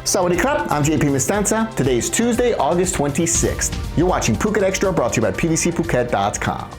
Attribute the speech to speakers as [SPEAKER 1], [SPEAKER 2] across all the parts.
[SPEAKER 1] Sawadee krap, I'm JP Mestanza. Today is Tuesday, August 26th. You're watching Phuket Xtra, brought to you by PVCPhuket.com.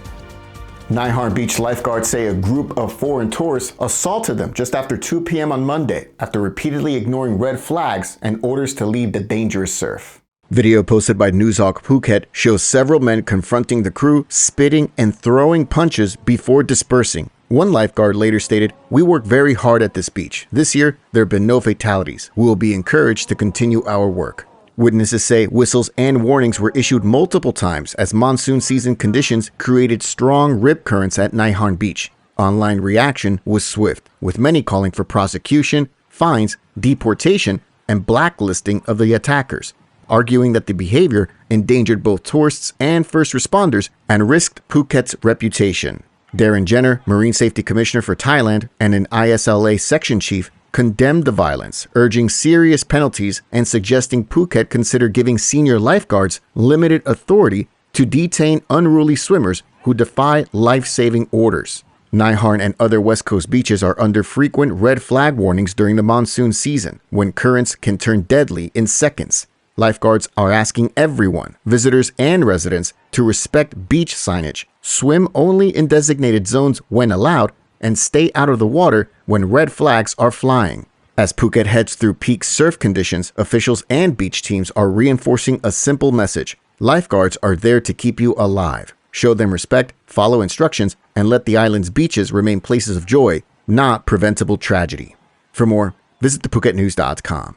[SPEAKER 1] Harn Beach lifeguards say a group of foreign tourists assaulted them just after 2 p.m. on Monday after repeatedly ignoring red flags and orders to leave the dangerous surf. Video posted by Newshawk Phuket shows several men confronting the crew, spitting and throwing punches before dispersing. One lifeguard later stated, "We work very hard at this beach. This year, there have been no fatalities. We will be encouraged to continue our work." Witnesses say whistles and warnings were issued multiple times as monsoon season conditions created strong rip currents at Harn Beach. Online reaction was swift, with many calling for prosecution, fines, deportation, and blacklisting of the attackers, arguing that the behavior endangered both tourists and first responders and risked Phuket's reputation. Darren Jenner, Marine Safety Commissioner for Thailand and an ISLA section chief, condemned the violence, urging serious penalties and suggesting Phuket consider giving senior lifeguards limited authority to detain unruly swimmers who defy life-saving orders. Harn and other West Coast beaches are under frequent red flag warnings during the monsoon season, when currents can turn deadly in seconds. Lifeguards are asking everyone, visitors and residents, to respect beach signage, swim only in designated zones when allowed, and stay out of the water when red flags are flying. As Phuket heads through peak surf conditions, officials and beach teams are reinforcing a simple message. Lifeguards are there to keep you alive. Show them respect, follow instructions, and let the island's beaches remain places of joy, not preventable tragedy. For more, visit thephuketnews.com.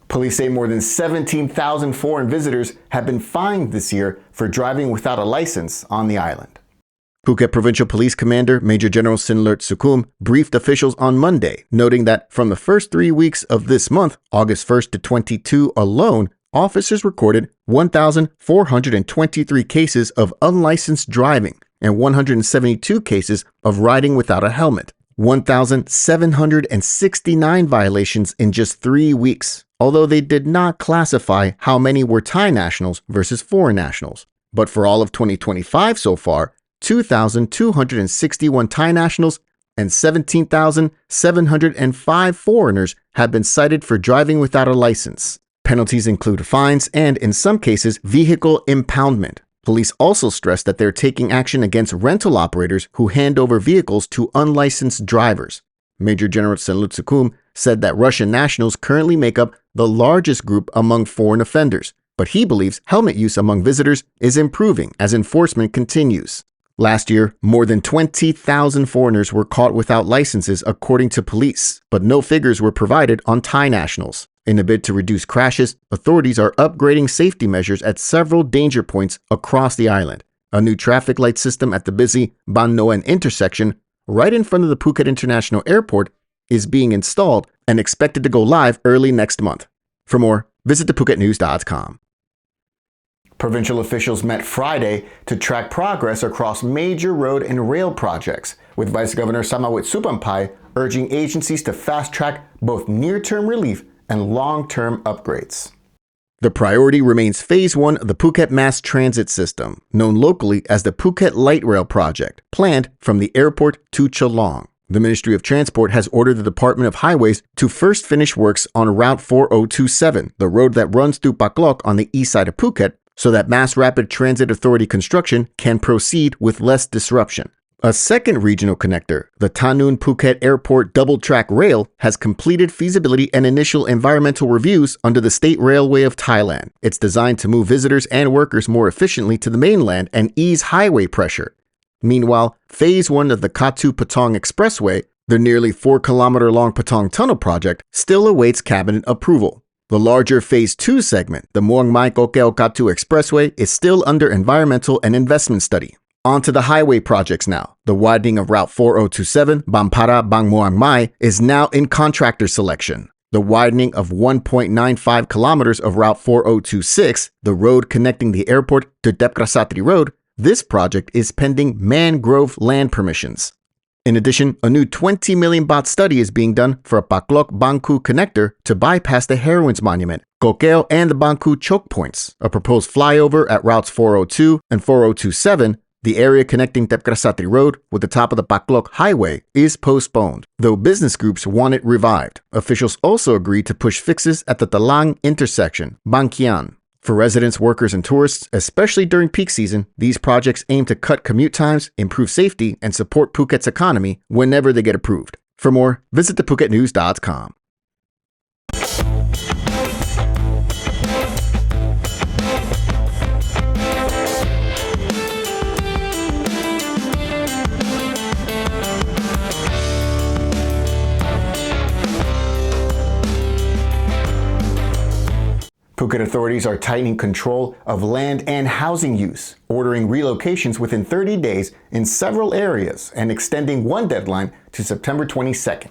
[SPEAKER 1] Police say more than 17,000 foreign visitors have been fined this year for driving without a license on the island. Phuket Provincial Police Commander Major General Sinlert Sukum briefed officials on Monday, noting that from the first 3 weeks of this month, August 1st to 22 alone, officers recorded 1,423 cases of unlicensed driving and 172 cases of riding without a helmet, 1,769 violations in just 3 weeks, although they did not classify how many were Thai nationals versus foreign nationals. But for all of 2025 so far, 2,261 Thai nationals and 17,705 foreigners have been cited for driving without a license. Penalties include fines and, in some cases, vehicle impoundment. Police also stressed that they're taking action against rental operators who hand over vehicles to unlicensed drivers. Major General Senlut Sukum said that Russian nationals currently make up the largest group among foreign offenders, but he believes helmet use among visitors is improving as enforcement continues. Last year, more than 20,000 foreigners were caught without licenses according to police, but no figures were provided on Thai nationals. In a bid to reduce crashes, authorities are upgrading safety measures at several danger points across the island. A new traffic light system at the busy Ban Noen intersection, right in front of the Phuket International Airport, is being installed and expected to go live early next month. For more, visit thephuketnews.com. Provincial officials met Friday to track progress across major road and rail projects, with Vice Governor Samawit Supampai urging agencies to fast-track both near-term relief and long-term upgrades. The priority remains Phase 1 of the Phuket Mass Transit System, known locally as the Phuket Light Rail Project, planned from the airport to Chalong. The Ministry of Transport has ordered the Department of Highways to first finish works on Route 4027, the road that runs through Paklok on the east side of Phuket, so that Mass Rapid Transit Authority construction can proceed with less disruption. A second regional connector, the Tanun Phuket Airport double-track rail, has completed feasibility and initial environmental reviews under the State Railway of Thailand. It's designed to move visitors and workers more efficiently to the mainland and ease highway pressure. Meanwhile, Phase 1 of the Katu Patong Expressway, the nearly 4-kilometer-long Patong Tunnel project, still awaits cabinet approval. The larger Phase 2 segment, the Muang Mai Kokeo Katu Expressway, is still under environmental and investment study. On to the highway projects now. The widening of Route 4027, Bampara Bang Muang Mai, is now in contractor selection. The widening of 1.95 kilometers of Route 4026, the road connecting the airport to Depkrasatri Road, this project is pending mangrove land permissions. In addition, a new 20 million baht study is being done for a Paklok Bangku connector to bypass the Heroines Monument, Kokeo, and the Bangku choke points. A proposed flyover at routes 402 and 4027 The area connecting Tepkrasatri Road with the top of the Baklok Highway is postponed, though business groups want it revived. Officials also agreed to push fixes at the Talang intersection, Bangkian. For residents, workers, and tourists, especially during peak season, these projects aim to cut commute times, improve safety, and support Phuket's economy whenever they get approved. For more, visit thephuket.news.com. Phuket authorities are tightening control of land and housing use, ordering relocations within 30 days in several areas and extending one deadline to September 22nd.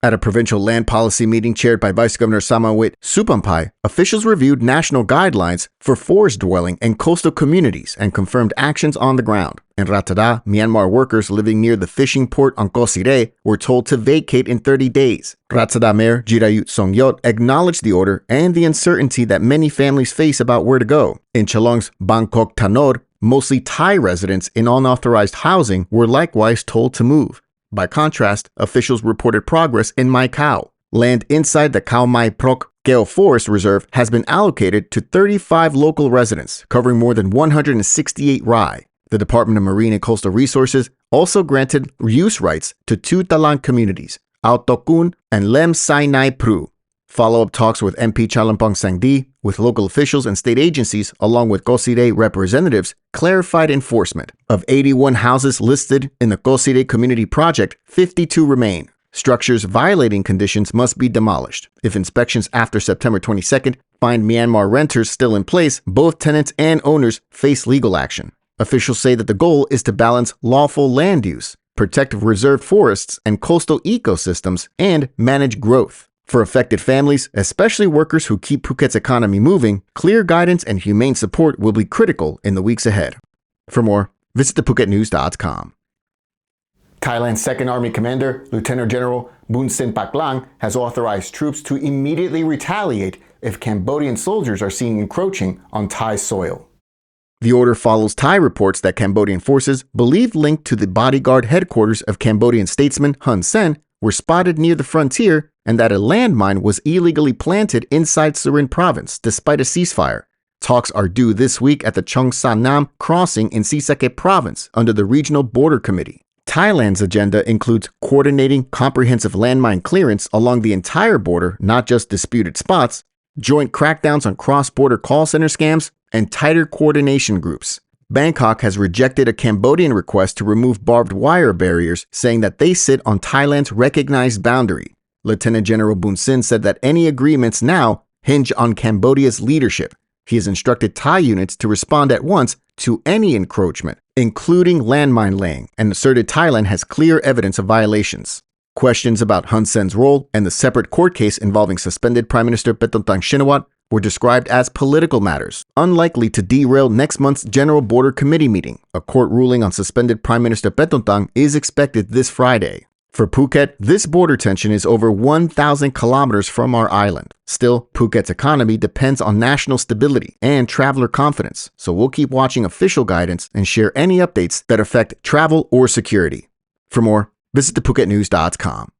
[SPEAKER 1] At a provincial land policy meeting chaired by Vice Governor Samawit Supampai, officials reviewed national guidelines for forest dwelling and coastal communities and confirmed actions on the ground. In Ratchada, Myanmar workers living near the fishing port on Koh Sireh were told to vacate in 30 days. Ratchada Mayor Jirayut Songyot acknowledged the order and the uncertainty that many families face about where to go. In Chalong's Bangkok Tanod, mostly Thai residents in unauthorized housing were likewise told to move. By contrast, officials reported progress in Mai Khao. Land inside the Khao Mai Prok Gale Forest Reserve has been allocated to 35 local residents, covering more than 168 rai. The Department of Marine and Coastal Resources also granted use rights to 2 Talang communities, Ao Tokun and Lem Sai Nai Pru. Follow-up talks with MP Chalampong Sangdi, with local officials and state agencies, along with Koh Sireh representatives, clarified enforcement. Of 81 houses listed in the Koh Sireh Community Project, 52 remain. Structures violating conditions must be demolished. If inspections after September 22nd find Myanmar renters still in place, both tenants and owners face legal action. Officials say that the goal is to balance lawful land use, protect reserved forests and coastal ecosystems, and manage growth. For affected families, especially workers who keep Phuket's economy moving, clear guidance and humane support will be critical in the weeks ahead. For more, visit thephuket.news.com. Thailand's Second Army Commander, Lieutenant General Bunsin Paklang, has authorized troops to immediately retaliate if Cambodian soldiers are seen encroaching on Thai soil. The order follows Thai reports that Cambodian forces, believed linked to the bodyguard headquarters of Cambodian statesman Hun Sen, were spotted near the frontier and that a landmine was illegally planted inside Surin province despite a ceasefire. Talks are due this week at the Chongsan Nam crossing in Sisake province under the Regional Border Committee. Thailand's agenda includes coordinating comprehensive landmine clearance along the entire border, not just disputed spots, joint crackdowns on cross-border call center scams, and tighter coordination groups. Bangkok has rejected a Cambodian request to remove barbed wire barriers, saying that they sit on Thailand's recognized boundary. Lieutenant General Bunsin said that any agreements now hinge on Cambodia's leadership. He has instructed Thai units to respond at once to any encroachment, including landmine laying, and asserted Thailand has clear evidence of violations. Questions about Hun Sen's role and the separate court case involving suspended Prime Minister Petongtang Shinawat were described as political matters, unlikely to derail next month's General Border Committee meeting. A court ruling on suspended Prime Minister Petongtang is expected this Friday. For Phuket, this border tension is over 1,000 kilometers from our island. Still, Phuket's economy depends on national stability and traveler confidence, so we'll keep watching official guidance and share any updates that affect travel or security. For more, visit thephuket.news.com.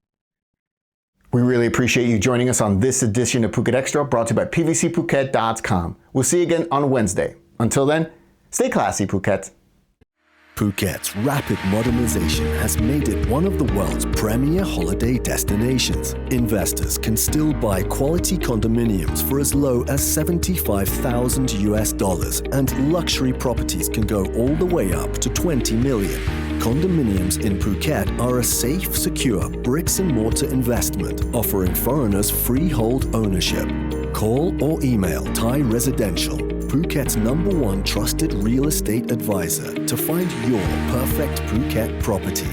[SPEAKER 1] We really appreciate you joining us on this edition of Phuket Xtra, brought to you by pvcphuket.com. We'll see you again on Wednesday. Until then, stay classy, Phuket.
[SPEAKER 2] Phuket's rapid modernization has made it one of the world's premier holiday destinations. Investors can still buy quality condominiums for as low as $75,000, and luxury properties can go all the way up to $20 million. Condominiums in Phuket are a safe, secure bricks-and-mortar investment, offering foreigners freehold ownership. Call or email Thai Residential, Phuket's #1 trusted real estate advisor, to find your perfect Phuket property.